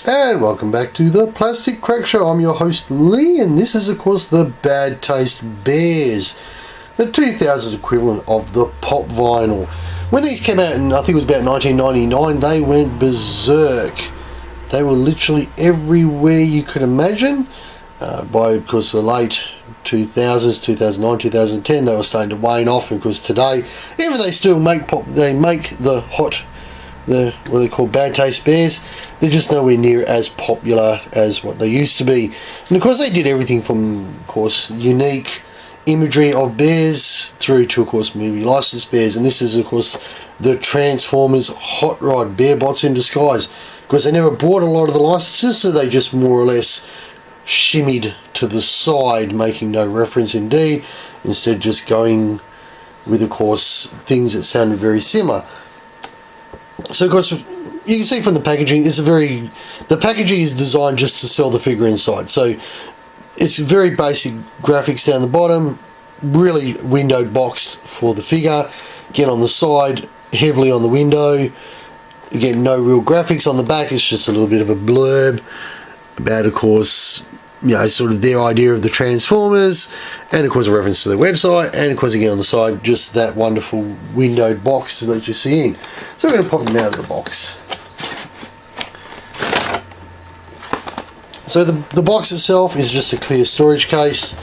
And welcome back to the Plastic Crack Show. I'm your host Lee, and this is of course the Bad Taste Bears, the 2000s equivalent of the pop vinyl. When these came out in, I think it was about 1999, they went berserk. They were literally everywhere you could imagine. By of course the late 2000s, 2009, 2010, they were starting to wane off. And of course today, even they still make pop, they make the what they call Bad Taste Bears, they're just nowhere near as popular as what they used to be. And of course they did everything from, of course, unique imagery of bears through to, of course, movie licensed bears. And this is, of course, the Transformers Hot Rod bear bots in disguise. Of course, they never bought a lot of the licenses, so they just more or less shimmied to the side, making no reference indeed, instead just going with, of course, things that sounded very similar. So of course you can see from the packaging, the packaging is designed just to sell the figure inside. So it's very basic graphics down the bottom, really windowed box for the figure. Again, on the side, heavily on the window. Again, no real graphics on the back, it's just a little bit of a blurb about, of course, you know, sort of their idea of the Transformers, and of course a reference to their website, and of course again on the side just that wonderful windowed box that you see in. So we're going to pop them out of the box. So the box itself is just a clear storage case,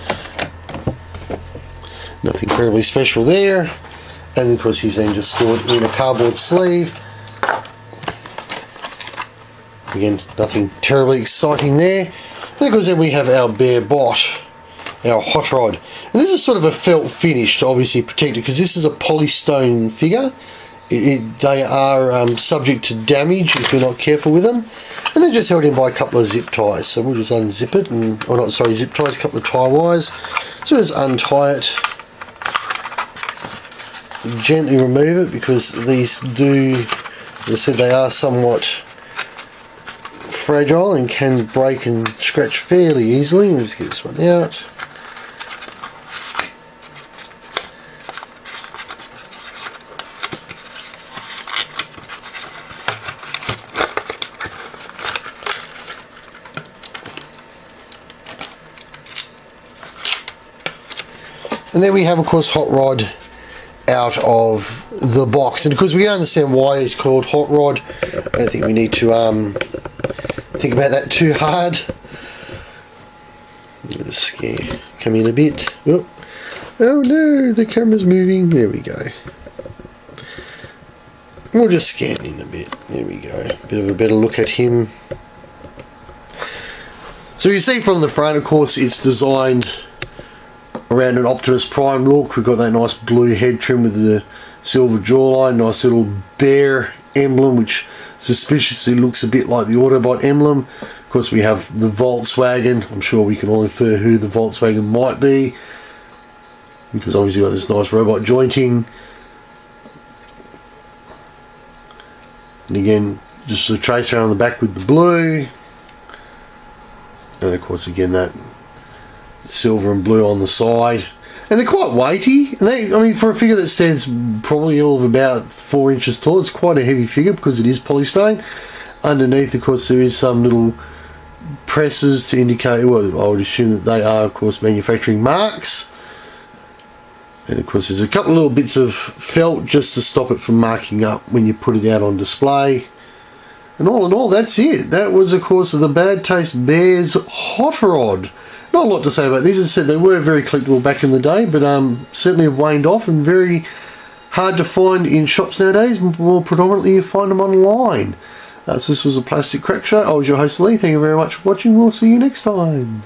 nothing terribly special there, and of course he's then just stored in a cardboard sleeve. Again, nothing terribly exciting there. And of course then we have our bear bot, our hot rod. And this is sort of a felt finish to obviously protect it, because this is a polystone figure. They are subject to damage if you're not careful with them. And they're just held in by a couple of zip ties. So we'll just unzip it, zip ties, a couple of tie wires. So we'll just untie it, gently remove it, because these do, as I said, they are somewhat fragile and can break and scratch fairly easily. We'll just get this one out. And then we have, of course, Hot Rod out of the box. And because we understand why it's called Hot Rod, I don't think we need to think about that too hard. I'm going to come in a bit. Oh no, the camera's moving. There we go. We'll just scan in a bit. There we go. Bit of a better look at him. So you see from the front, of course, it's designed around an Optimus Prime look. We've got that nice blue head trim with the silver jawline, nice little bear emblem, which suspiciously looks a bit like the Autobot emblem. Of course we have the Volkswagen. I'm sure we can all infer who the Volkswagen might be, because obviously got this nice robot jointing. And again, just a trace around the back with the blue. And of course again that silver and blue on the side. And they're quite weighty. And I mean, for a figure that stands probably all of about 4 inches tall, it's quite a heavy figure because it is polystone. Underneath, of course, there is some little presses to indicate, well, I would assume that they are, of course, manufacturing marks. And of course, there's a couple of little bits of felt just to stop it from marking up when you put it out on display. And all in all, that's it. That was, of course, the Bad Taste Bears Hot Rod. Not a lot to say about these. As I said, they were very collectible back in the day, but certainly have waned off and very hard to find in shops nowadays. More predominantly you find them online. So this was a Plastic Crack Show. I was your host Lee. Thank you very much for watching. We'll see you next time.